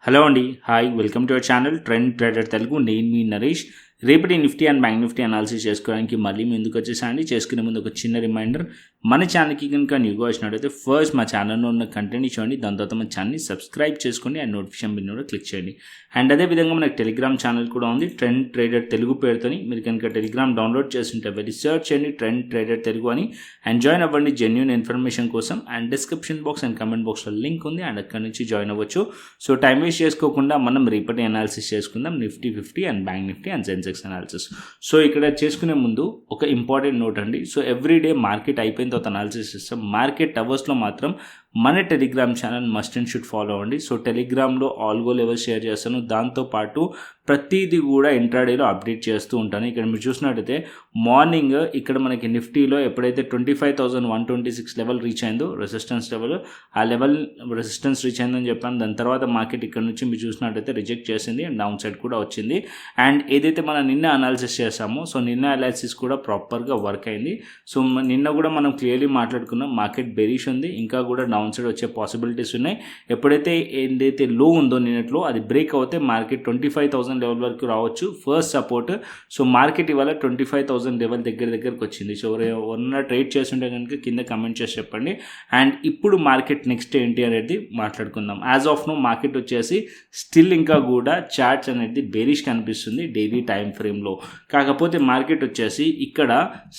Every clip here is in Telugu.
హలో అండి, hi, welcome to our channel trend trader Telugu. నేను మీ నరేష్. రేపటి Nifty and bank Nifty analysis చేసుకోవడానికి మళ్ళీ మీ ముందుకు వచ్చేసాండి. చేసుకునే ముందు ఒక చిన్న రిమైండర్, మన ఛానల్కి కనుక న్యూగా వచ్చినట్టయితే ఫస్ట్ మా ఛానల్లో ఉన్న కంటెంట్ చూడండి, దాని తర్వాత మన ఛానల్ని సబ్స్క్రైబ్ చేసుకోండి అండ్ నోటిఫికేషన్ బిల్ కూడా క్లిక్ చేయండి. అండ్ అదేవిధంగా మనకు టెలిగ్రామ్ ఛానల్ కూడా ఉంది, ట్రెండ్ ట్రేడర్ తెలుగు పేరుతోని. మీరు కనుక టెలిగ్రామ్ డౌన్లోడ్ చేస్తుంటే వెళ్ళి సర్చ్ చేయండి ట్రెండ్ ట్రేడర్ తెలుగు అని, అండ్ జాయిన్ అవ్వండి జెన్యూన్ ఇన్ఫర్మేషన్ కోసం. And description box and comment బాక్స్లో లింక్ ఉంది, అండ్ అక్కడ నుంచి జాయిన్ అవ్వచ్చు. సో టైం వేస్ట్ చేసుకోకుండా మనం రేపటి అనాలిసిస్ చేసుకుందాం, Nifty 50 and bank Nifty and Sensex analysis. So ఇక్కడ చేసుకునే ముందు ఒక ఇంపార్టెంట్ నోట్ అండి. సో ఎవ్రీడే మార్కెట్ అయిపోయిన తర్వాత అనాలిసిస్ చేస్తాం. మార్కెట్ అవర్స్లో మాత్రం మన Telegram channel must and should follow అవ్వండి. సో టెలిగ్రామ్లో ఆల్గో లెవెల్ షేర్ చేస్తాను, దాంతోపాటు ప్రతిదీ కూడా ఇంట్రాడేలో అప్డేట్ చేస్తూ ఉంటాను. ఇక్కడ మీరు చూసినట్టయితే మార్నింగ్ ఇక్కడ మనకి నిఫ్టీలో ఎప్పుడైతే 25,126 లెవెల్ రీచ్ అయిందో, రెసిస్టెన్స్ లెవెల్, ఆ లెవెల్ రెసిస్టెన్స్ రీచ్ అయిందని చెప్పాను. దాని తర్వాత మార్కెట్ ఇక్కడ నుంచి మీరు చూసినట్టయితే రిజెక్ట్ చేసింది అండ్ డౌన్ సైడ్ కూడా వచ్చింది. అండ్ ఏదైతే మనం నిన్న అనాలిసిస్ చేసామో, సో నిన్న అనాలిసిస్ కూడా ప్రాపర్గా వర్క్ అయింది. సో నిన్న కూడా మనం క్లియర్లీ మాట్లాడుకున్నాం, మార్కెట్ బెరిష్ ఉంది, ఇంకా కూడా డౌన్ సైడ్ వచ్చే పాసిబిలిటీస్ ఉన్నాయి. ఎప్పుడైతే ఏదైతే లో ఉందో నిన్నట్లో అది బ్రేక్ అవుతే మార్కెట్ 25,000 లెవెల్ వరకు రావచ్చు ఫస్ట్ సపోర్ట్. సో మార్కెట్ ఇవాళ 25,000 లెవెల్ దగ్గరకు వచ్చింది. సో ఎవరన్నా ట్రేడ్ చేస్తుంటే కనుక కింద కమెంట్ చేసి చెప్పండి. అండ్ ఇప్పుడు మార్కెట్ నెక్స్ట్ ఏంటి అనేది మాట్లాడుకుందాం. యాజ్ ఆఫ్ నో మార్కెట్ వచ్చేసి స్టిల్ ఇంకా కూడా చార్ట్స్ అనేది బేరిష్ కనిపిస్తుంది డైలీ టైం ఫ్రేమ్లో. కాకపోతే మార్కెట్ వచ్చేసి ఇక్కడ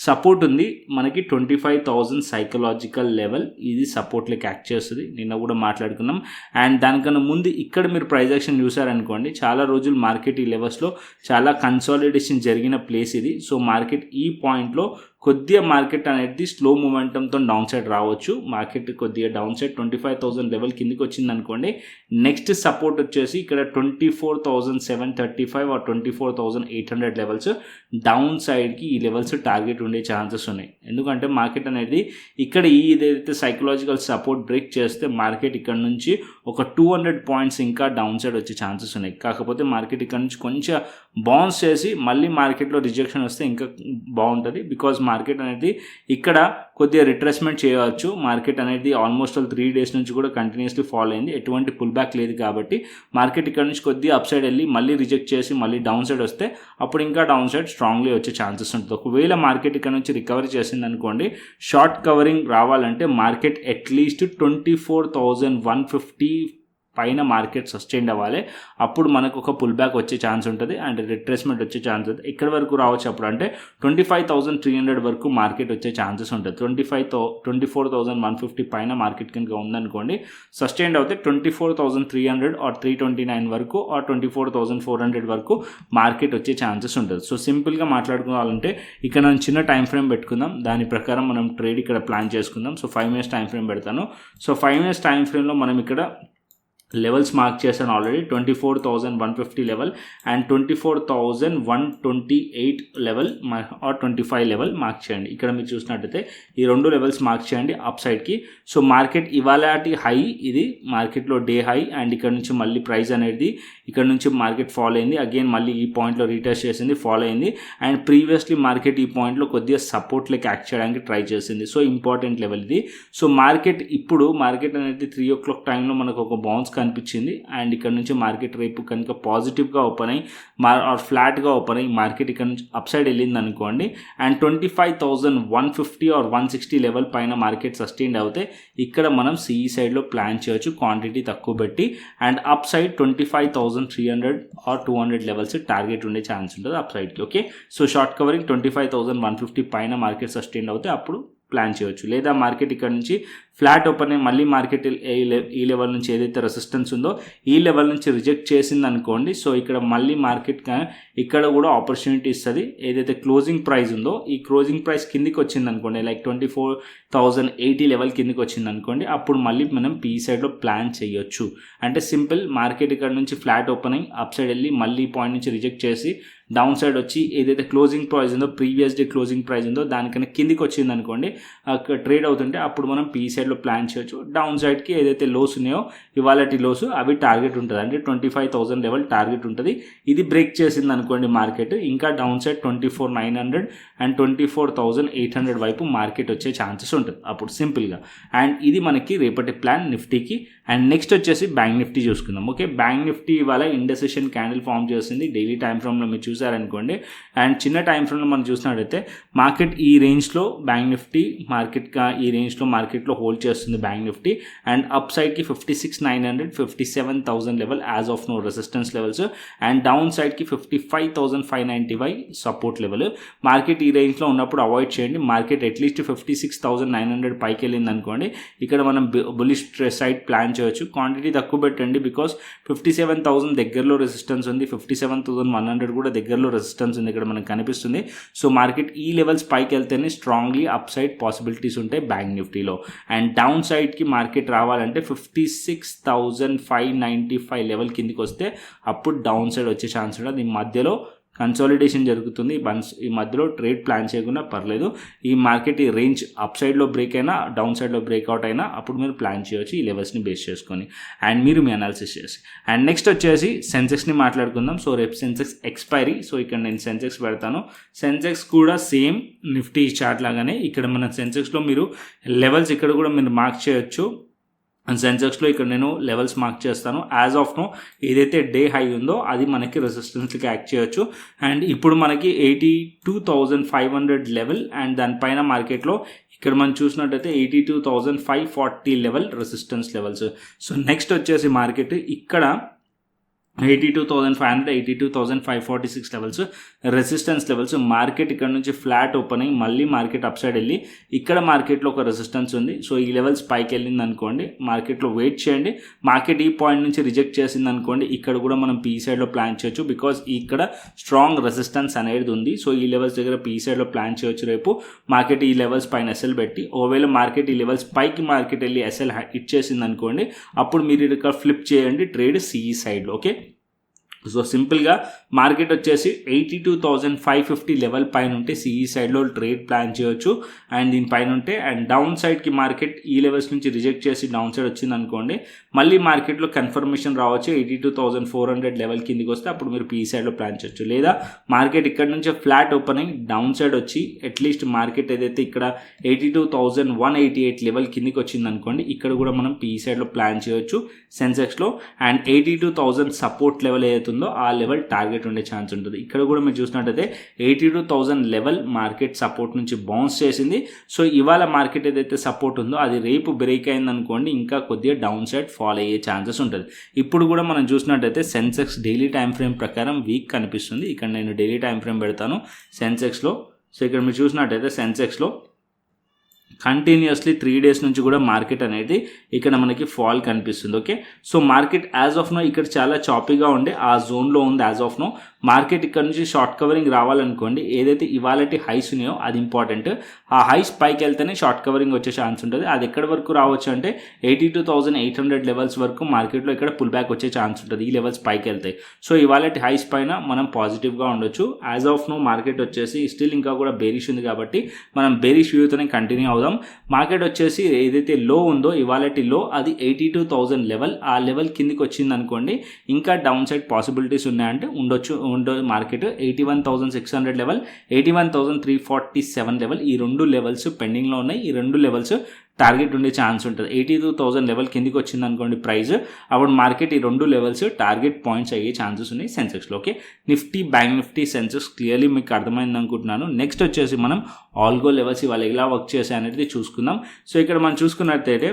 సపోర్ట్ ఉంది మనకి 25,000 సైకలాజికల్ లెవెల్, ఇది సపోర్ట్ లెక్క యాక్ట్ చేస్తుంది. నిన్న కూడా మాట్లాడుకున్నాం. అండ్ దానికన్నా ముందు ఇక్కడ మీరు ప్రైస్ యాక్షన్ చూసారనుకోండి, చాలా రోజులు మార్కెట్ ఈ లెవెల్స్లో చాలా కన్సాలిడేషన్ జరిగిన ప్లేస్ ఇది. సో మార్కెట్ ఈ పాయింట్లో కొద్దిగా మార్కెట్ అనేది స్లో మూమెంటంతో డౌన్ సైడ్ రావచ్చు. మార్కెట్ కొద్దిగా డౌన్ సైడ్ 25,000 లెవెల్ కిందికి వచ్చింది అనుకోండి. నెక్స్ట్ సపోర్ట్ వచ్చేసి ఇక్కడ 24,735 ఆర్ 24,800 లెవెల్స్ డౌన్ సైడ్కి ఈ లెవెల్స్ టార్గెట్ ఉండే ఛాన్సెస్ ఉన్నాయి. ఎందుకంటే మార్కెట్ అనేది ఇక్కడ ఏదైతే సైకలాజికల్ సపోర్ట్ బ్రేక్ చేస్తే మార్కెట్ ఇక్కడ నుంచి ఒక 200 పాయింట్స్ ఇంకా డౌన్ సైడ్ వచ్చే ఛాన్సెస్ ఉన్నాయి. కాకపోతే మార్కెట్ ఇక్కడ నుంచి కొంచెం బౌన్స్ చేసి మళ్ళీ మార్కెట్లో రిజెక్షన్ వస్తే ఇంకా బాగుంటుంది. బికాజ్ మార్కెట్ అనేది ఇక్కడ కొద్దిగా రిట్రెస్మెంట్ చేయవచ్చు. మార్కెట్ అనేది ఆల్మోస్ట్ 3 డేస్ నుంచి కూడా కంటిన్యూస్లీ ఫాలో అయింది, ఎటువంటి పుల్ బ్యాక్ లేదు. కాబట్టి మార్కెట్ ఇక్కడ నుంచి కొద్దిగా అప్ సైడ్ వెళ్ళి మళ్ళీ రిజెక్ట్ చేసి మళ్ళీ డౌన్ సైడ్ వస్తే అప్పుడు ఇంకా డౌన్ సైడ్ స్ట్రాంగ్లీ వచ్చే ఛాన్సెస్ ఉంటుంది. ఒకవేళ మార్కెట్ ఇక్కడ నుంచి రికవరీ చేసింది అనుకోండి, షార్ట్ కవరింగ్ రావాలంటే మార్కెట్ అట్లీస్ట్ 24,150 పైన మార్కెట్ సస్టైన్ అవ్వాలి. అప్పుడు మనకు ఒక పుల్ బ్యాక్ వచ్చే ఛాన్స్ ఉంటుంది అండ్ రిట్రేస్మెంట్ వచ్చే ఛాన్స్ ఉంటుంది. ఎక్కడి వరకు రావచ్చు అప్పుడు అంటే 25,300 వరకు మార్కెట్ వచ్చే ఛాన్సెస్ ఉంటుంది. 24,150 పైన మార్కెట్ కనుక ఉందనుకోండి, సస్టైన్ అవుతే 24,300 ఆర్ 329 వరకు ఆర్ 24,400 వరకు మార్కెట్ వచ్చే ఛాన్సెస్ ఉంటుంది. సో సింపుల్గా మాట్లాడుకోవాలంటే ఇక్కడ మనం చిన్న టైం ఫ్రేమ్ పెట్టుకుందాం, దాని ప్రకారం మనం ట్రేడ్ ఇక్కడ ప్లాన్ చేసుకుందాం. సో 5 minutes టైం ఫ్రేమ్ పెడతాను. సో 5 minutes టైం ఫ్రేమ్లో మనం ఇక్కడ లెవెల్స్ మార్క్ చేశాను already. 24,150 level and 24,128 level or 25 level mark చేయండి. ఇక్కడ మీరు చూసినట్టయితే ఈ రెండు లెవెల్స్ మార్క్ చేయండి అప్ సైడ్కి. సో మార్కెట్ ఇవాళటి హై, ఇది మార్కెట్లో డే హై. అండ్ ఇక్కడ నుంచి మళ్ళీ ప్రైస్ అనేది ఇక్కడ నుంచి మార్కెట్ ఫాలో అయింది, అగైన్ మళ్ళీ ఈ పాయింట్లో రీటెస్ట్ చేసింది, ఫాలో అయింది. అండ్ ప్రీవియస్లీ మార్కెట్ ఈ పాయింట్లో కొద్దిగా సపోర్ట్ లెక్క యాక్ట్ చేయడానికి ట్రై చేసింది. సో ఇంపార్టెంట్ లెవెల్ ఇది. సో మార్కెట్ అనేది 3 o'clock టైంలో మనకు ఒక బౌన్స్ కనిపించింది. అండ్ ఇక్కడ నుంచి మార్కెట్ రేపు కనుక పాజిటివ్గా ఓపెన్ అయ్యి ఆర్ ఫ్లాట్గా ఓపెన్ అయ్యి మార్కెట్ ఇక్కడ నుంచి అప్ సైడ్ వెళ్ళింది అనుకోండి, అండ్ 25,150 ఆర్ 160 లెవెల్ పైన మార్కెట్ సస్టైన్ అవుతే ఇక్కడ మనం సిఈ సైడ్లో ప్లాన్ చేయొచ్చు, క్వాంటిటీ తక్కువ పెట్టి. And up side 25,300 or 200 levels target ఉండే ఛాన్స్ ఉంటుంది అప్ సైడ్కి. ఓకే, సో షార్ట్ కవరింగ్ 25,150 పైన మార్కెట్ సస్టైన్ అవుతే అప్పుడు ప్లాన్ చేయొచ్చు. లేదా మార్కెట్ ఇక్కడ నుంచి ఫ్లాట్ ఓపెన్ అయ్యి మళ్ళీ మార్కెట్ ఈ లెవెల్ నుంచి ఏదైతే రెసిస్టెన్స్ ఉందో ఈ లెవెల్ నుంచి రిజెక్ట్ చేసింది అనుకోండి, సో ఇక్కడ మళ్ళీ మార్కెట్ ఇక్కడ కూడా ఆపర్చునిటీ ఇస్తుంది. ఏదైతే క్లోజింగ్ ప్రైస్ ఉందో ఈ క్లోజింగ్ ప్రైస్ కిందికి వచ్చింది అనుకోండి, లైక్ 24,080 లెవెల్ కిందికి వచ్చింది అనుకోండి, అప్పుడు మళ్ళీ మనం పీ సైడ్లో ప్లాన్ చేయొచ్చు. అంటే సింపుల్, మార్కెట్ ఇక్కడ నుంచి ఫ్లాట్ ఓపెన్ అయ్యి అప్ సైడ్ వెళ్ళి మళ్ళీ పాయింట్ నుంచి రిజెక్ట్ చేసి డౌన్ సైడ్ వచ్చి ఏదైతే క్లోజింగ్ ప్రైస్ ఉందో ప్రీవియస్ డే క్లోజింగ్ ప్రైస్ ఉందో దానికన్నా కిందికి వచ్చింది అనుకోండి అక్కడ ట్రేడ్ అవుతుంటే అప్పుడు మనం పీ సైడ్లో ప్లాన్ చేయొచ్చు. డౌన్ సైడ్కి ఏదైతే లోస్ ఉన్నాయో ఇవాళటి లోస్ అవి టార్గెట్ ఉంటుంది, అంటే 25,000 లెవెల్ టార్గెట్ ఉంటుంది. ఇది బ్రేక్ చేసింది అనుకోండి మార్కెట్ ఇంకా డౌన్ సైడ్ 24,900 అండ్ 24,800 వైపు మార్కెట్ వచ్చే ఛాన్సెస్ ఉంటుంది అప్పుడు సింపుల్గా. అండ్ ఇది మనకి రేపటి ప్లాన్ నిఫ్టీకి. అండ్ నెక్స్ట్ వచ్చేసి బ్యాంక్ నిఫ్టీ చూసుకుందాం. ఓకే, బ్యాంక్ నిఫ్టీ ఇవాళ ఇండెసిషన్ క్యాండిల్ ఫామ్ చేస్తుంది డైలీ టైం ఫ్రేమ్లో మీరు చూసారనుకోండి. అండ్ చిన్న టైం ఫ్రేమ్లో మనం చూసినట్టయితే మార్కెట్ ఈ రేంజ్లో బ్యాంక్ నిఫ్టీ ఈ రేంజ్లో మార్కెట్లో హోల్డ్ చేస్తుంది బ్యాంక్ నిఫ్టీ. అండ్ అప్ సైడ్కి 56,900 57,000 level as of now resistance levels. And down సైడ్కి 55,595 సపోర్ట్ లెవెల్. మార్కెట్ ఈ రేంజ్లో ఉన్నప్పుడు అవాయిడ్ చేయండి. మార్కెట్ అట్లీస్ట్ 56,900 పైకి వెళ్ళింది అనుకోండి ఇక్కడ మనం బులిష్ సైడ్ ప్లాన్ చేయొచ్చు. క్వాంటిటీ తక్కువ పెట్టండి బికాస్ 57,000 దగ్గరలో రెసిస్టెన్స్ ఉంది, 57,100 కూడా దగ్గరలో రెసిస్టెన్స్ ఉంది ఇక్కడ మనకు కనిపిస్తుంది. సో మార్కెట్ ఈ లెవెల్స్ పైకి వెళ్తేనే స్ట్రాంగ్లీ అప్ సైడ్ పాసిబిలిటీస్ ఉంటాయి బ్యాంక్ నిఫ్టీలో. అండ్ డౌన్ సైడ్కి మార్కెట్ రావాలంటే 56,595 లెవెల్ కిందికి వస్తే అప్పుడు డౌన్ సైడ్ వచ్చే ఛాన్స్ ఉంటుంది. ఈ మధ్యలో కన్సాలిడేషన్ జరుగుతుంది, ఈ మధ్యలో ట్రేడ్ ప్లాన్ చేయకుండా పర్లేదు. ఈ మార్కెట్ ఈ రేంజ్ అప్ సైడ్లో బ్రేక్ అయినా డౌన్ సైడ్లో బ్రేక్అవుట్ అయినా అప్పుడు మీరు ప్లాన్ చేయవచ్చు ఈ లెవెల్స్ని బేస్ చేసుకొని అండ్ మీరు మీ అనాలిసిస్ చేసి. అండ్ నెక్స్ట్ వచ్చేసి సెన్సెక్స్ని మాట్లాడుకుందాం. సో రేపు సెన్సెక్స్ ఎక్స్పైరీ. సో ఇక్కడ నేను సెన్సెక్స్ పెడతాను. సెన్సెక్స్ కూడా సేమ్ నిఫ్టీ చార్ట్ లాగానే ఇక్కడ మన సెన్సెక్స్లో మీరు లెవెల్స్ ఇక్కడ కూడా మీరు మార్క్ చేయొచ్చు. అండ్ సెన్సెక్స్లో ఇక్కడ నేను లెవెల్స్ మార్క్ చేస్తాను. యాజ్ ఆఫ్ నో ఏదైతే డే హై ఉందో అది మనకి రెసిస్టెన్స్కి యాక్ట్ చేయొచ్చు. అండ్ ఇప్పుడు మనకి 82,500 లెవెల్ అండ్ దానిపైన మార్కెట్లో ఇక్కడ మనం చూసినట్టయితే 82,540 level resistance levels. So next వచ్చేసి మార్కెట్ ఇక్కడ 82,500 82,546 లెవెల్స్ రెసిస్టెన్స్ లెవెల్స్. మార్కెట్ ఇక్కడ నుంచి ఫ్లాట్ ఓపెన్ అయ్యి మళ్ళీ మార్కెట్ అప్ సైడ్ వెళ్ళి ఇక్కడ మార్కెట్లో ఒక రెసిస్టెన్స్ ఉంది. సో ఈ లెవెల్స్ పైకి వెళ్ళింది అనుకోండి మార్కెట్లో వెయిట్ చేయండి. మార్కెట్ ఈ పాయింట్ నుంచి రిజెక్ట్ చేసింది అనుకోండి ఇక్కడ కూడా మనం పీ సైడ్లో ప్లాన్ చేయొచ్చు బికాస్ ఇక్కడ స్ట్రాంగ్ రెసిస్టెన్స్ అనేది ఉంది. సో ఈ లెవెల్స్ దగ్గర పీ సైడ్లో ప్లాన్ చేయొచ్చు. రేపు మార్కెట్ ఈ లెవెల్స్ పైన ఎస్ఎల్ పెట్టి ఒకవేళ మార్కెట్ ఈ లెవెల్స్ పైకి మార్కెట్ వెళ్ళి ఎస్ఎల్ హిట్ చేసింది అనుకోండి అప్పుడు మీరు ఇక్కడ ఫ్లిప్ చేయండి ట్రేడ్ సిఈ సైడ్లో. ఓకే, సో సింపుల్గా మార్కెట్ వచ్చేసి 82,550 లెవెల్ పైన ఉంటే సిఈ సైడ్లో ట్రేడ్ ప్లాన్ చేయొచ్చు. అండ్ దీనిపైన ఉంటే అండ్ డౌన్ సైడ్కి మార్కెట్ ఈ లెవెల్స్ నుంచి రిజెక్ట్ చేసి డౌన్ సైడ్ వచ్చింది అనుకోండి మళ్ళీ మార్కెట్లో కన్ఫర్మేషన్ రావచ్చు 82,400 లెవెల్ కిందికి వస్తే అప్పుడు మీరు పీ సైడ్లో ప్లాన్ చేయొచ్చు. లేదా మార్కెట్ ఇక్కడ నుంచి ఫ్లాట్ ఓపెన్ అయ్యి డౌన్ సైడ్ వచ్చి అట్లీస్ట్ మార్కెట్ ఏదైతే ఇక్కడ 82,188 లెవెల్ కిందికి వచ్చింది అనుకోండి ఇక్కడ కూడా మనం పీ సైడ్లో ప్లాన్ చేయొచ్చు సెన్సెక్స్లో. అండ్ 82,000 సపోర్ట్ లెవెల్ ఏదైతే ఉందో ఆ లెవెల్ టార్గెట్ ఉండే ఛాన్స్ ఉంటుంది. ఇక్కడ కూడా మీరు చూసినట్టయితే 82,000 లెవెల్ మార్కెట్ సపోర్ట్ నుంచి బౌన్స్ చేసింది. సో ఇవాళ మార్కెట్ ఏదైతే సపోర్ట్ ఉందో అది రేపు బ్రేక్ అయింది అనుకోండి ఇంకా కొద్దిగా డౌన్ సైడ్ ఫాల్ అయ్యే ఛాన్సెస్ ఉంటుంది. ఇప్పుడు కూడా మనం చూసినట్టయితే సెన్సెక్స్ డైలీ టైం ఫ్రేమ్ ప్రకారం వీక్ కనిపిస్తుంది. ఇక్కడ నేను డైలీ టైం ఫ్రేమ్ పెడతాను సెన్సెక్స్లో. సో ఇక్కడ మీరు చూసినట్టయితే సెన్సెక్స్లో కంటిన్యూస్లీ 3 డేస్ నుంచి కూడా మార్కెట్ అనేది ఇక్కడ మనకి ఫాల్ కనిపిస్తుంది. Okay, so market as of now ఇక్కడ చాలా చాపీగా ఉండే ఆ జోన్లో ఉంది. యాజ్ ఆఫ్ నో మార్కెట్ ఇక్కడ నుంచి షార్ట్ కవరింగ్ రావాలనుకోండి ఏదైతే ఇవాళటి హైస్ ఉన్నాయో అది ఇంపార్టెంట్. ఆ హైస్ పైకి వెళ్తేనే షార్ట్ కవరింగ్ వచ్చే ఛాన్స్ ఉంటుంది. అది ఎక్కడి వరకు రావచ్చు అంటే 82,800 లెవెల్స్ వరకు మార్కెట్లో ఇక్కడ పుల్ బ్యాక్ వచ్చే ఛాన్స్ ఉంటుంది ఈ లెవెల్స్ పైకి వెళ్తాయి. సో ఇవాళటి హైస్ పైన మనం పాజిటివ్గా ఉండొచ్చు. యాజ్ ఆఫ్ నో మార్కెట్ వచ్చేసి స్టిల్ ఇంకా కూడా బేరిష్ ఉంది కాబట్టి మనం బేరిష్ వ్యూతోనే కంటిన్యూ అవుదాం. మార్కెట్ వచ్చేసి ఏదైతే లో ఉందో ఇవాళటి లో అది 82,000 లెవెల్. ఆ లెవెల్ కిందికి వచ్చింది అనుకోండి ఇంకా డౌన్ సైడ్ పాసిబిలిటీస్ ఉన్నాయంటే ఉండొచ్చు మార్కెట్ 81,600 లెవెల్ 81,347 లెవెల్ ఈ రెండు లెవెల్స్ పెండింగ్లో ఉన్నాయి. ఈ రెండు లెవెల్స్ టార్గెట్ ఉండే ఛాన్స్ ఉంటుంది. 82,000 లెవెల్ కిందికి వచ్చింది అనుకోండి ప్రైస్ అప్పుడు మార్కెట్ ఈ రెండు లెవెల్స్ టార్గెట్ పాయింట్స్ అయ్యే ఛాన్సెస్ ఉన్నాయి సెన్సెక్స్లో. Okay, Nifty bank Nifty Sensex clearly మీకు అర్థమైంది అనుకుంటున్నాను. నెక్స్ట్ వచ్చేసి మనం ఆల్గో లెవెల్స్ ఇవాళ ఎలా వర్క్ చేసాయి అనేది చూసుకుందాం. సో ఇక్కడ మనం చూసుకున్నట్టయితే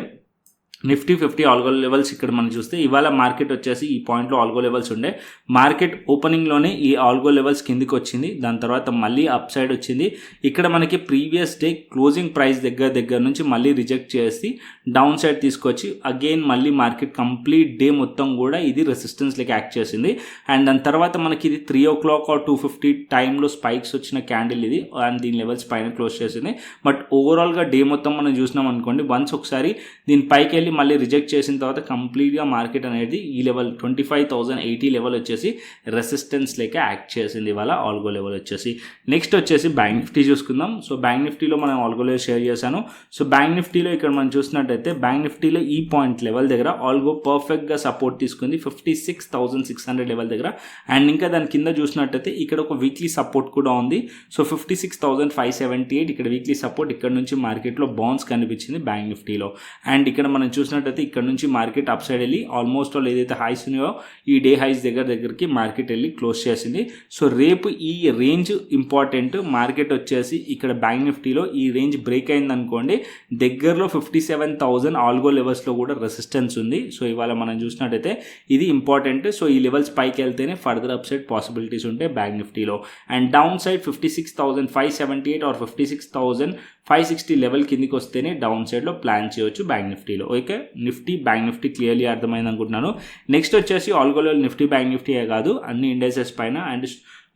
నిఫ్టీ 50 ఆల్గో లెవెల్స్ ఇక్కడ మనం చూస్తే ఇవాళ మార్కెట్ వచ్చేసి ఈ పాయింట్లో ఆల్గో లెవెల్స్ ఉండే మార్కెట్ ఓపెనింగ్లోనే ఈ ఆల్గో లెవెల్స్ కిందికి వచ్చింది. దాని తర్వాత మళ్ళీ అప్ సైడ్ వచ్చింది. ఇక్కడ మనకి ప్రీవియస్ డే క్లోజింగ్ ప్రైస్ దగ్గర నుంచి మళ్ళీ రిజెక్ట్ చేసి డౌన్ సైడ్ తీసుకొచ్చి అగైన్ మళ్ళీ మార్కెట్ కంప్లీట్ డే మొత్తం కూడా ఇది రెసిస్టెన్స్ లెక్క యాక్ట్ చేసింది. అండ్ దాని తర్వాత మనకి ఇది 3 o'clock or 2:50 టైంలో స్పైక్స్ వచ్చిన క్యాండిల్ ఇది అండ్ దీని లెవెల్స్ పైన క్లోజ్ చేసింది. బట్ ఓవరాల్గా డే మొత్తం మనం చూసినాం అనుకోండి వన్స్ ఒకసారి దీని పైకి వెళ్ళి మళ్ళీ రిజెక్ట్ చేసిన తర్వాత కంప్లీట్గా మార్కెట్ అనేది ఈ లెవెల్ 25,080 లెవెల్ వచ్చేసి రెసిస్టెన్స్ లేక యాక్ట్ చేసింది ఇవాళ ఆల్గో లెవెల్ వచ్చేసి. నెక్స్ట్ వచ్చేసి బ్యాంక్ నిఫ్టీ చూసుకుందాం. సో బ్యాంక్ నిఫ్టీలో మనం ఆల్గో లెవెల్ షేర్ చేశాను. సో బ్యాంక్ నిఫ్టీలో ఇక్కడ మనం చూసినట్టయితే బ్యాంక్ నిఫ్టీలో ఈ పాయింట్ లెవెల్ దగ్గర ఆల్గో పర్ఫెక్ట్గా సపోర్ట్ తీసుకుంది 56,600 లెవెల్ దగ్గర. అండ్ ఇంకా దాని కింద చూసినట్టయితే ఇక్కడ ఒక వీక్లీ సపోర్ట్ కూడా ఉంది. సో 56,578 ఇక్కడ వీక్లీ సపోర్ట్, ఇక్కడ నుంచి మార్కెట్లో బౌన్స్ కనిపించింది బ్యాంక్ నిఫ్టీలో. అండ్ ఇక్కడ మనం చూసినట్టయితే ఇక్కడ నుంచి మార్కెట్ అప్ సైడ్ వెళ్ళి ఆల్మోస్ట్ ఆల్ ఏదైతే హైస్ ఉన్నాయో ఈ డే హైస్ దగ్గరికి మార్కెట్ వెళ్ళి క్లోజ్ చేసింది. సో రేపు ఈ రేంజ్ ఇంపార్టెంట్. మార్కెట్ వచ్చేసి ఇక్కడ బ్యాంక్ నిఫ్టీలో ఈ రేంజ్ బ్రేక్ అయింది అనుకోండి, దగ్గరలో 57,000 ఆల్గో లెవెల్స్లో కూడా రెసిస్టెన్స్ ఉంది. సో ఇవాళ మనం చూసినట్టయితే ఇది ఇంపార్టెంట్. సో ఈ లెవెల్స్ పైకి వెళ్తేనే ఫర్దర్ అప్ సైడ్ పాసిబిలిటీస్ ఉంటాయి బ్యాంక్ నిఫ్టీలో. And down side 56,578 or 56,560 level కిందికి వస్తేనే డౌన్ సైడ్లో ప్లాన్ చేయొచ్చు బ్యాంక్ నిఫ్టీలో. Okay, Nifty bank Nifty clearly అర్థమైంది అనుకుంటున్నాను. నెక్స్ట్ వచ్చేసి ఆల్గో లెవెల్ నిఫ్టీ బ్యాంక్ నిఫ్టీయే కాదు, అన్ని ఇండెక్సెస్ పైన అండ్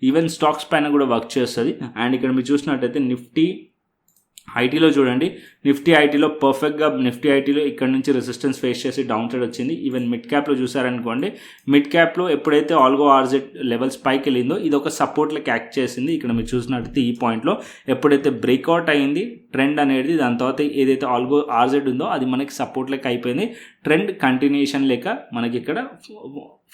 ఈవెన్ స్టాక్స్ పైన కూడా వర్క్ చేస్తుంది. అండ్ ఇక్కడ మీరు చూసినట్టయితే నిఫ్టీ ఐటీలో చూడండి, నిఫ్టీ ఐటీలో పర్ఫెక్ట్గా నిఫ్టీ ఐటీలో ఇక్కడ నుంచి రెసిస్టెన్స్ ఫేస్ చేసి డౌన్ సైడ్ వచ్చింది. ఈవెన్ మిడ్ క్యాప్లో చూసారనుకోండి, మిడ్ క్యాప్లో ఎప్పుడైతే ఆల్గో ఆర్జెడ్ లెవెల్స్ పైకి వెళ్ళిందో ఇది ఒక సపోర్ట్లకి యాక్ట్ చేసింది. ఇక్కడ మీరు చూసినట్టయితే ఈ పాయింట్లో ఎప్పుడైతే బ్రేక్అవుట్ అయ్యింది ట్రెండ్ అనేది, దాని తర్వాత ఏదైతే ఆల్గో ఆర్జెడ్ ఉందో అది మనకి సపోర్ట్లకి అయిపోయింది. ట్రెండ్ కంటిన్యూషన్ లేక మనకి ఇక్కడ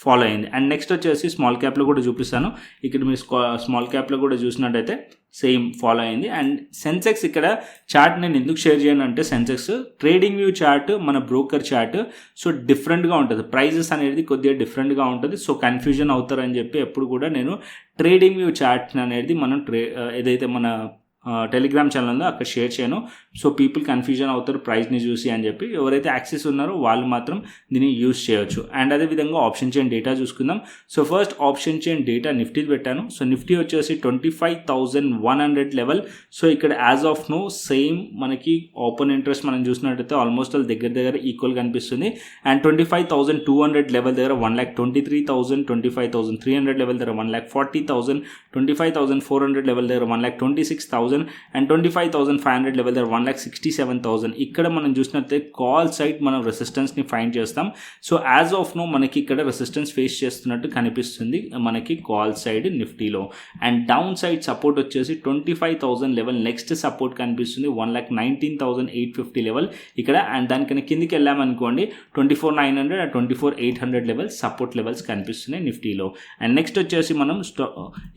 ఫాలో అయింది. అండ్ నెక్స్ట్ వచ్చేసి స్మాల్ క్యాప్లో కూడా చూపిస్తాను. ఇక్కడ మీరు స్మాల్ క్యాప్లో కూడా చూసినట్టయితే సేమ్ ఫాలో అయింది. అండ్ సెన్సెక్స్ ఇక్కడ చార్ట్ నేను ఎందుకు షేర్ చేయను అంటే, సెన్సెక్స్ ట్రేడింగ్ వ్యూ చార్ట్ మన బ్రోకర్ చార్ట్ సో డిఫరెంట్గా ఉంటుంది, ప్రైజెస్ అనేది కొద్దిగా డిఫరెంట్గా ఉంటుంది. సో కన్ఫ్యూజన్ అవుతారని చెప్పి ఎప్పుడు కూడా నేను ట్రేడింగ్ వ్యూ చార్ట్ అనేది మనం ఏదైతే మన టెలిగ్రామ్ ఛానల్ ఉందో అక్కడ షేర్ చేయను. సో పీపుల్ కన్ఫ్యూజన్ అవుతారు ప్రైస్ని చూసి అని చెప్పి. ఎవరైతే యాక్సెస్ ఉన్నారో వాళ్ళు మాత్రం దీన్ని యూజ్ చేయొచ్చు. అండ్ అదేవిధంగా ఆప్షన్ చైన్ డేటా చూసుకుందాం. So first option chain data Nifty పెట్టాను. సో నిఫ్టీ వచ్చేసి 25,100 లెవెల్. సో ఇక్కడ యాజ్ ఆఫ్ నో సేమ్ మనకి ఓపెన్ ఇంట్రెస్ట్ మనం చూసినట్టయితే ఆల్మోస్ట్ దగ్గర ఈక్వల్ కనిపిస్తుంది. అండ్ 25,200 లెవెల్ దగ్గర 1,23,000, 25,300 లెవెల్ దగ్గర 1,40,000, 25,400 లెవెల్ దగ్గర 1,26,000 అండ్ 25,500 లెవెల్ దగ్గర 1,67,000. ఇక్కడ మనం చూసినట్లయితే కాల్ సైడ్ మనం రెసిస్టెన్స్ని ఫైండ్ చేస్తాం. సో యాజ్ ఆఫ్ నో మనకి ఇక్కడ రెసిస్టెన్స్ ఫేస్ చేస్తున్నట్టు కనిపిస్తుంది మనకి కాల్ సైడ్ నిఫ్టీలో. అండ్ డౌన్ సైడ్ సపోర్ట్ వచ్చేసి 25,000 లెవెల్ నెక్స్ట్ సపోర్ట్ కనిపిస్తుంది 1,19,850 లెవెల్ ఇక్కడ. అండ్ దానికన్నా కిందికి వెళ్ళామనుకోండి 24,900 అండ్ 24,800 లెవెల్ సపోర్ట్ లెవెల్స్ కనిపిస్తున్నాయి నిఫ్టీలో. అండ్ నెక్స్ట్ వచ్చేసి మనం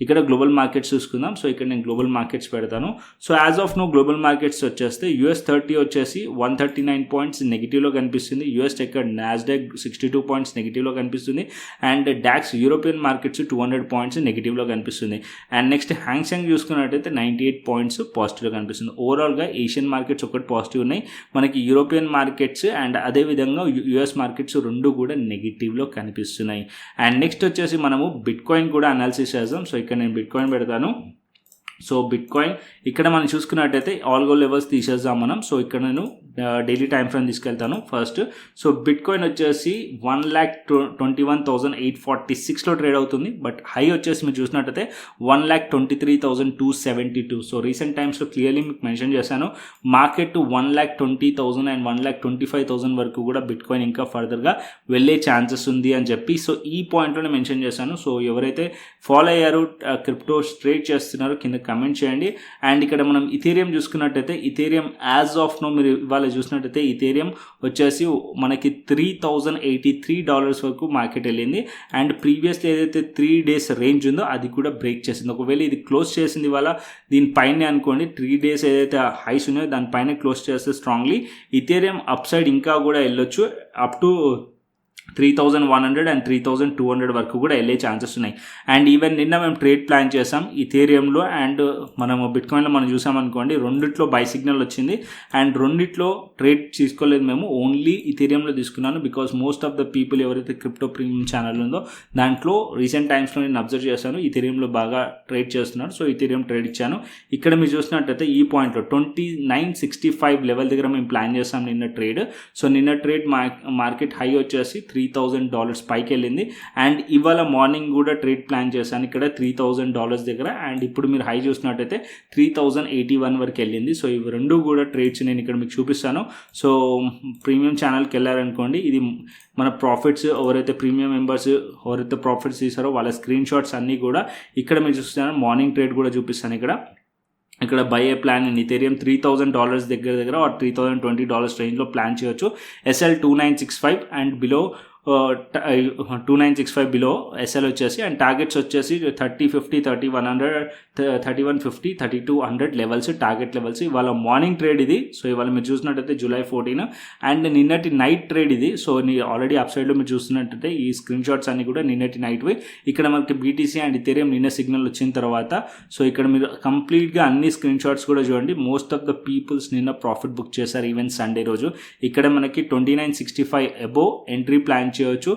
ఇక్కడ గ్లోబల్ మార్కెట్స్ చూసుకుందాం. సో ఇక్కడ నేను గ్లోబల్ మార్కెట్స్ పెడతాను. So as of now global markets వచ్చేస్తే US30 వచ్చేసి 139 పాయింట్స్ నెగిటివ్లో కనిపిస్తుంది. US ఇక్కడ నాస్డాక్ 62 పాయింట్స్ నెగిటివ్లో కనిపిస్తుంది. And DAX European markets 200 points నెగిటివ్లో కనిపిస్తుంది. అండ్ నెక్స్ట్ హ్యాంగ్సెంగ్ చూసుకున్నట్టయితే 98 పాయింట్స్ పాజిటివ్లో కనిపిస్తుంది. ఓవరాల్గా ఏషియన్ మార్కెట్స్ ఒకటి పాజిటివ్ ఉన్నాయి, మనకి యూరోపియన్ మార్కెట్స్ అండ్ అదేవిధంగా US మార్కెట్స్ రెండు కూడా నెగిటివ్లో కనిపిస్తున్నాయి. అండ్ నెక్స్ట్ వచ్చేసి మనము బిట్ కాయిన్ కూడా అనాలిసిస్ చేద్దాం. సో ఇక్కడ నేను బిట్ కాయిన్ పెడతాను. సో బిట్ కాయిన్ ఇక్కడ మనం చూసుకున్నట్టయితే ఆల్గో లెవెల్స్ తీసేద్దాం మనం. సో ఇక్కడ నేను డైలీ టైం ఫ్రేమ్ తీసుకెళ్తాను ఫస్ట్. సో బిట్ కాయిన్ వచ్చేసి 1,21,846లో ట్రేడ్ అవుతుంది. బట్ హై వచ్చేసి మీరు చూసినట్టయితే 1,23,272. సో రీసెంట్ టైమ్స్లో క్లియర్లీ మీకు మెన్షన్ చేశాను, మార్కెట్ 1,20,000 అండ్ 1,25,000 వరకు కూడా బిట్ కాయిన్ ఇంకా ఫర్దర్గా వెళ్ళే ఛాన్సెస్ ఉంది అని చెప్పి సో ఈ పాయింట్లోనే మెన్షన్ చేశాను. సో ఎవరైతే ఫాలో అయ్యారు క్రిప్టో ట్రేడ్ చేస్తున్నారో కింద కమెంట్ చేయండి. అండ్ ఇక్కడ మనం ఇథేరియం చూసుకున్నట్టయితే ఇథేరియం యాజ్ ఆఫ్ నో మీరు ఇవాళ చూసినట్టయితే ఇథేరియం వచ్చేసి మనకి $3,083 వరకు మార్కెట్ వెళ్ళింది. అండ్ ప్రీవియస్లీ ఏదైతే 3 డేస్ రేంజ్ ఉందో అది కూడా బ్రేక్ చేసింది. ఒకవేళ ఇది క్లోజ్ చేసింది ఇవాళ దీనిపైనే అనుకోండి, 3 డేస్ ఏదైతే హైస్ ఉన్నాయో దానిపైన క్లోజ్ చేస్తే స్ట్రాంగ్లీ ఇథేరియం అప్ సైడ్ ఇంకా కూడా వెళ్ళొచ్చు అప్ టు 3,100 అండ్ 3,200 వరకు కూడా వెళ్ళే ఛాన్సెస్ ఉన్నాయి. అండ్ ఈవెన్ నిన్న మేము ట్రేడ్ ప్లాన్ చేసాం ఇథేరియంలో అండ్ మనము బిట్కాయిన్లో మనం చూసామనుకోండి, రెండిట్లో బై సిగ్నల్ వచ్చింది అండ్ రెండిట్లో ట్రేడ్ తీసుకోలేదు మేము, ఓన్లీ ఇథేరియంలో తీసుకున్నాను. Because most of the people ఎవరైతే క్రిప్టో ప్రీమియం ఛానల్ ఉందో దాంట్లో రీసెంట్ టైమ్స్లో నేను అబ్జర్వ్ చేశాను ఇథేరియంలో బాగా ట్రేడ్ చేస్తున్నారు. సో ఇథేరియం ట్రేడ్ ఇచ్చాను. ఇక్కడ మీరు చూసినట్టయితే ఈ పాయింట్లో 2965 లెవెల్ దగ్గర మేము ప్లాన్ చేస్తాం నిన్న ట్రేడ్. సో నిన్న ట్రేడ్ మార్కెట్ హై వచ్చేసి $3,000 పైకి వెళ్ళింది. అండ్ ఇవాళ మార్నింగ్ కూడా ట్రేడ్ ప్లాన్ చేశాను ఇక్కడ $3,000 దగ్గర. అండ్ ఇప్పుడు మీరు హై చూసినట్టయితే 3,081 వరకు వెళ్ళింది. సో ఇవి రెండు కూడా ట్రేడ్స్ నేను ఇక్కడ మీకు చూపిస్తాను. సో ప్రీమియం ఛానల్కి వెళ్ళారనుకోండి, ఇది మన ప్రాఫిట్స్ ఎవరైతే ప్రీమియం మెంబర్స్ ఎవరైతే ప్రాఫిట్స్ తీసారో వాళ్ళ స్క్రీన్ షాట్స్ అన్నీ కూడా ఇక్కడ మీరు చూస్తున్నారు. మార్నింగ్ ట్రేడ్ కూడా చూపిస్తాను ఇక్కడ by A plan in Ethereum $3,000 దగ్గర ఆర్ $3,020 రేంజ్లో ప్లాన్ చేయొచ్చు. SL 2965 and below 2965 below SL వచ్చేసి, అండ్ టార్గెట్స్ వచ్చేసి 3050, 3100, 3150, 3200 లెవెల్స్ టార్గెట్ లెవెల్స్. ఇవాళ మార్నింగ్ ట్రేడ్ ఇది. సో ఇవాళ మీరు చూసినట్టయితే July 14 అండ్ నిన్నటి నైట్ ట్రేడ్ ఇది. సో ఆల్రెడీ అప్ సైడ్లో మీరు చూస్తున్నట్టయితే ఈ స్క్రీన్ షాట్స్ అన్ని కూడా నిన్నటి నైట్వి. ఇక్కడ మనకి BTC అండ్ ఇథేరియం నిన్న సిగ్నల్ వచ్చిన తర్వాత సో ఇక్కడ మీరు కంప్లీట్గా అన్ని స్క్రీన్ షాట్స్ కూడా చూడండి. మోస్ట్ ఆఫ్ ద పీపుల్స్ నిన్న ప్రాఫిట్ బుక్ చేశారు ఈవెన్ సండే రోజు. ఇక్కడ మనకి 2965 అబోవ్ ఎంట్రీ ప్లాన్ చేయొచ్చు.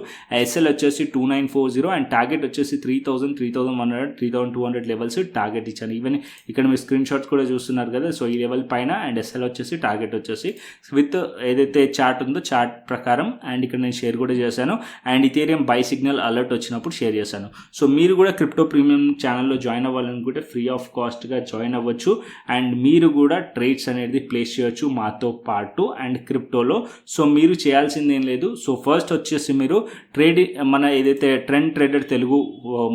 SL వచ్చేసి 2940 అండ్ టార్గెట్ వచ్చేసి 3000, 3100, 3200 లెవెల్స్ టార్గెట్ ఇచ్చాను. ఈవెన్ ఇక్కడ మీరు స్క్రీన్ షాట్స్ కూడా చూస్తున్నారు కదా. సో ఈ లెవెల్ పైన అండ్ SL వచ్చేసి టార్గెట్ వచ్చేసి విత్ ఏదైతే చార్ట్ ఉందో చార్ట్ ప్రకారం. అండ్ ఇక్కడ నేను షేర్ కూడా చేశాను. And Ethereum by signal alert వచ్చినప్పుడు షేర్ చేశాను. సో మీరు కూడా క్రిప్టో ప్రీమియం ఛానల్లో జాయిన్ అవ్వాలనుకుంటే ఫ్రీ ఆఫ్ కాస్ట్గా జాయిన్ అవ్వచ్చు. అండ్ మీరు కూడా ట్రేడ్స్ అనేది ప్లేస్ చేయొచ్చు మాతో పాటు అండ్ క్రిప్టోలో. సో మీరు చేయాల్సింది ఏం లేదు. సో ఫస్ట్ వచ్చేసి మీరు మన ఏదైతే ట్రెండ్ ట్రేడర్ తెలుగు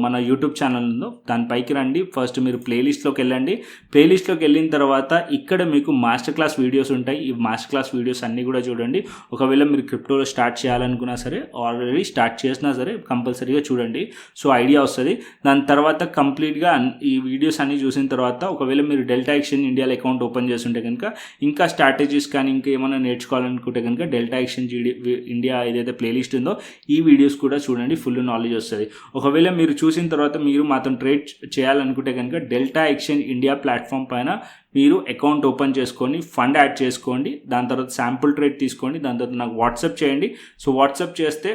మన యూట్యూబ్ ఛానల్ ఉందో దానిపైకి రండి. ఫస్ట్ మీరు ప్లేలిస్ట్లోకి వెళ్ళండి. ప్లేలిస్ట్లోకి వెళ్ళిన తర్వాత ఇక్కడ మీకు మాస్టర్ క్లాస్ వీడియోస్ ఉంటాయి. ఈ మాస్టర్ క్లాస్ వీడియోస్ అన్నీ కూడా చూడండి. ఒకవేళ మీరు క్రిప్టోలో స్టార్ట్ చేయాలనుకున్నా సరే, ఆల్రెడీ స్టార్ట్ చేసినా సరే కంపల్సరీగా చూడండి. సో ఐడియా వస్తుంది. దాని తర్వాత కంప్లీట్గా ఈ వీడియోస్ అన్నీ చూసిన తర్వాత ఒకవేళ మీరు డెల్టా ఎక్స్చేంజ్ ఇండియాలో అకౌంట్ ఓపెన్ చేస్తుంటే కనుక, ఇంకా స్ట్రాటజీస్ కానీ ఇంకా ఏమైనా నేర్చుకోవాలనుకుంటే కనుక డెల్టా ఎక్స్చేంజ్ ఇండియా ఏదైతే ప్లేలిస్ట్ ఉందో ఈ వీడియోస్ కూడా చూడండి. ఫుల్ నాలెడ్జ్ వస్తుంది. ఒకవేళ మీరు చూసిన తర్వాత మీరు మాత్రం ట్రేడ్ చేయాలనుకుంటే కనుక డెల్టా ఎక్స్చేంజ్ ఇండియా ప్లాట్ఫామ్ పైన మీరు అకౌంట్ ఓపెన్ చేసుకొని ఫండ్ యాడ్ చేసుకోండి. దాని తర్వాత శాంపుల్ ట్రేడ్ తీసుకోండి. దాని తర్వాత నాకు వాట్సాప్ చేయండి. సో వాట్సాప్ చేస్తే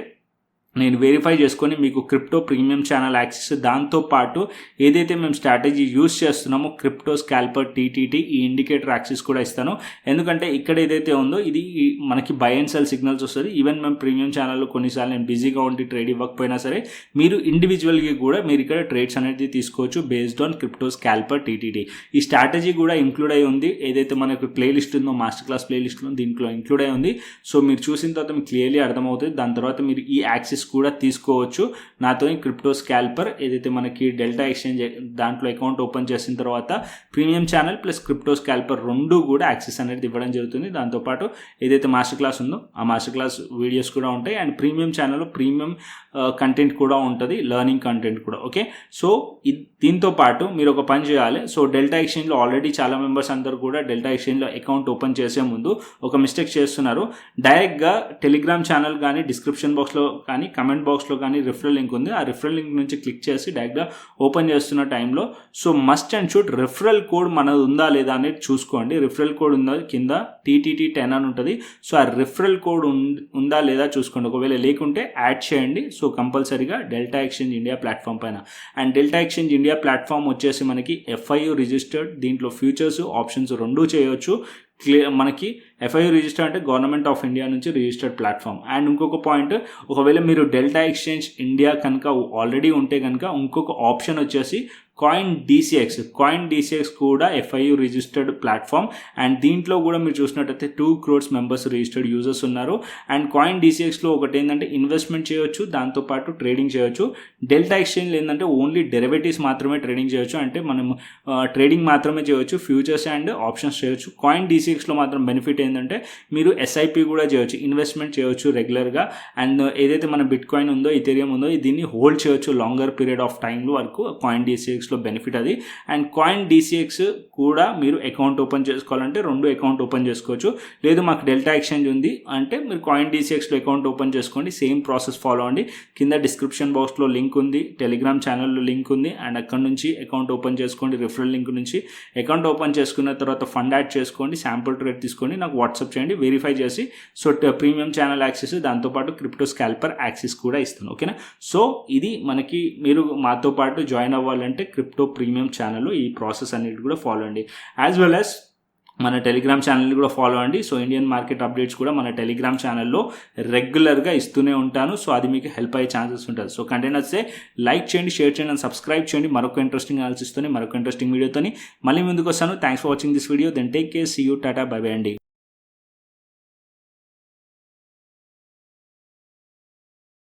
నేను వెరిఫై చేసుకొని మీకు క్రిప్టో ప్రీమియం ఛానల్ యాక్సెస్, దాంతోపాటు ఏదైతే మేము స్ట్రాటజీ యూస్ చేస్తున్నామో క్రిప్టో స్కాల్పర్ TTT ఈ ఇండికేటర్ యాక్సెస్ కూడా ఇస్తాను. ఎందుకంటే ఇక్కడ ఏదైతే ఉందో ఇది మనకి బై అండ్ సెల్ సిగ్నల్స్ వస్తుంది. ఈవెన్ మేము ప్రీమియం ఛానల్లో కొన్నిసార్లు నేను బిజీగా ఉండి ట్రేడ్ ఇవ్వకపోయినా సరే మీరు ఇండివిజువల్గా కూడా మీరు ఇక్కడ ట్రేడ్స్ అనేది తీసుకోవచ్చు బేస్డ్ ఆన్ క్రిప్టో స్కాల్పర్ TTT. ఈ స్ట్రాటజీ కూడా ఇంక్లూడ్ అయి ఉంది. ఏదైతే మనకు ప్లేలిస్ట్ ఉందో మాస్టర్ క్లాస్ ప్లేలిస్ట్లో దీంట్లో ఇంక్లూడ్ అయి ఉంది. సో మీరు చూసిన తర్వాత మీకు క్లియర్లీ అర్థమవుతుంది. దాని తర్వాత మీరు ఈ యాక్సెస్ కూడా తీసుకోవచ్చు. నాతో క్రిప్టో స్కాల్పర్ ఏదైతే మనకి డెల్టా ఎక్స్చేంజ్ దాంట్లో అకౌంట్ ఓపెన్ చేసిన తర్వాత ప్రీమియం ఛానల్ ప్లస్ క్రిప్టో స్కాల్పర్ రెండు కూడా యాక్సెస్ అనేది ఇవ్వడం జరుగుతుంది. దాంతోపాటు ఏదైతే మాస్టర్ క్లాస్ ఉందో ఆ మాస్టర్ క్లాస్ వీడియోస్ కూడా ఉంటాయి. అండ్ ప్రీమియం ఛానల్లో ప్రీమియం కంటెంట్ కూడా ఉంటుంది, లెర్నింగ్ కంటెంట్ కూడా. ఓకే, సో దీంతో పాటు మీరు ఒక పని చేయాలి. సో డెల్టా ఎక్స్చేంజ్లో ఆల్రెడీ చాలా మెంబర్స్ అందరూ కూడా డెల్టా ఎక్స్చేంజ్లో అకౌంట్ ఓపెన్ చేసే ముందు ఒక మిస్టేక్ చేస్తున్నారు. డైరెక్ట్గా టెలిగ్రామ్ ఛానల్ కానీ డిస్క్రిప్షన్ బాక్స్లో కానీ కమెంట్ బాక్స్లో కానీ రిఫరల్ లింక్ ఉంది. ఆ రిఫరల్ లింక్ నుంచి క్లిక్ చేసి డైరెక్ట్గా ఓపెన్ చేస్తున్న టైంలో so must and should referral code మనది ఉందా లేదా అనేది చూసుకోండి. రిఫరల్ కోడ్ ఉందా కింద TTT10 అని ఉంటుంది. సో ఆ రిఫరల్ కోడ్ ఉందా లేదా చూసుకోండి. ఒకవేళ లేకుంటే యాడ్ చేయండి. సో కంపల్సరీగా డెల్టా ఎక్స్చేంజ్ ఇండియా ప్లాట్ఫామ్ పైన. And delta exchange India platform వచ్చేసి మనకి FIU రిజిస్టర్డ్. దీంట్లో ఫ్యూచర్స్ ఆప్షన్స్ రెండూ చేయొచ్చు. మనకి FIU రిజిస్టర్ అంటే గవర్నమెంట్ ఆఫ్ ఇండియా నుంచి రిజిస్టర్డ్ ప్లాట్ఫామ్. అండ్ ఇంకొక పాయింట్, ఒకవేళ మీరు డెల్టా ఎక్స్చేంజ్ ఇండియా కనుక ఆల్రెడీ ఉంటే కనుక ఇంకొక ఆప్షన్ వచ్చేసి కాయిన్ DCX కూడా FIU రిజిస్టర్డ్ ప్లాట్ఫామ్. అండ్ దీంట్లో కూడా మీరు చూసినట్టయితే 2 crores మెంబర్స్ రిజిస్టర్డ్ యూజర్స్ ఉన్నారు. అండ్ కాయిన్ DCXలో ఒకటి ఏంటంటే ఇన్వెస్ట్మెంట్ చేయొచ్చు, దాంతోపాటు ట్రేడింగ్ చేయొచ్చు. డెల్టా ఎక్స్చేంజ్ ఏంటంటే ఓన్లీ డెరివేటివ్స్ మాత్రమే ట్రేడింగ్ చేయొచ్చు, అంటే మనం ట్రేడింగ్ మాత్రమే చేయొచ్చు, ఫ్యూచర్స్ అండ్ ఆప్షన్స్ చేయొచ్చు. కాయిన్ DCXలో మాత్రం బెనిఫిట్ ఏంటంటే మీరు SIP కూడా చేయొచ్చు, ఇన్వెస్ట్మెంట్ చేయొచ్చు రెగ్యులర్గా. అండ్ ఏదైతే మన బిట్కాయిన్ ఉందో ఇథేరియం ఉందో దీన్ని హోల్డ్ చేయొచ్చు లాంగర్ పీరియడ్ ఆఫ్ టైం వరకు. కాయిన్ DCXలో బెనిఫిట్ అది. అండ్ కాయిన్ DCX కూడా మీరు అకౌంట్ ఓపెన్ చేసుకోవాలంటే 2 అకౌంట్ ఓపెన్ చేసుకోవచ్చు. లేదు మాకు డెల్టా ఎక్స్చేంజ్ ఉంది అంటే మీరు కాయిన్ DCXలో అకౌంట్ ఓపెన్ చేసుకోండి. సేమ్ ప్రాసెస్ ఫాలో అవ్వండి. కింద డిస్క్రిప్షన్ బాక్స్లో లింక్ ఉంది, టెలిగ్రామ్ ఛానల్లో లింక్ ఉంది. అండ్ అక్కడ నుంచి అకౌంట్ ఓపెన్ చేసుకోండి. రిఫరల్ లింక్ నుంచి అకౌంట్ ఓపెన్ చేసుకున్న తర్వాత ఫండ్ యాడ్ చేసుకోండి, శాంపుల్ ట్రేడ్ తీసుకోండి, నాకు వాట్సాప్ చేయండి, వెరిఫై చేసి. సో ప్రీమియం ఛానల్ యాక్సెస్, దాంతోపాటు క్రిప్టో స్కాల్పర్ యాక్సెస్ కూడా ఇస్తాను. ఓకేనా? సో ఇది మనకి మీరు మాతో పాటు జాయిన్ అవ్వాలంటే క్రిప్టో ప్రీమియం ఛానల్లో ఈ ప్రాసెస్ అన్నిటి కూడా ఫాలో అండి. యాజ్ వెల్ యాజ్ మన టెలిగ్రామ్ ఛానల్ని కూడా ఫాలో అండి. సో ఇండియన్ మార్కెట్ అప్డేట్స్ కూడా మన టెలిగ్రామ్ ఛానల్లో రెగ్యులర్గా ఇస్తూనే ఉంటాను. సో అది మీకు హెల్ప్ అయ్యే ఛాన్సెస్ ఉంటుంది. సో కంటెంట్ వస్తే లైక్ చేయండి, షేర్ చేయండి అండ్ సబ్స్క్రైబ్ చేయండి. మరొక ఇంట్రెస్టింగ్ అనాలిసిస్తోని మరొక ఇంట్రెస్టింగ్ వీడియోతోని మళ్ళీ ముందుకు వస్తాను. Thanks for watching this video. Then take care, see you, tata, bye bye అండి.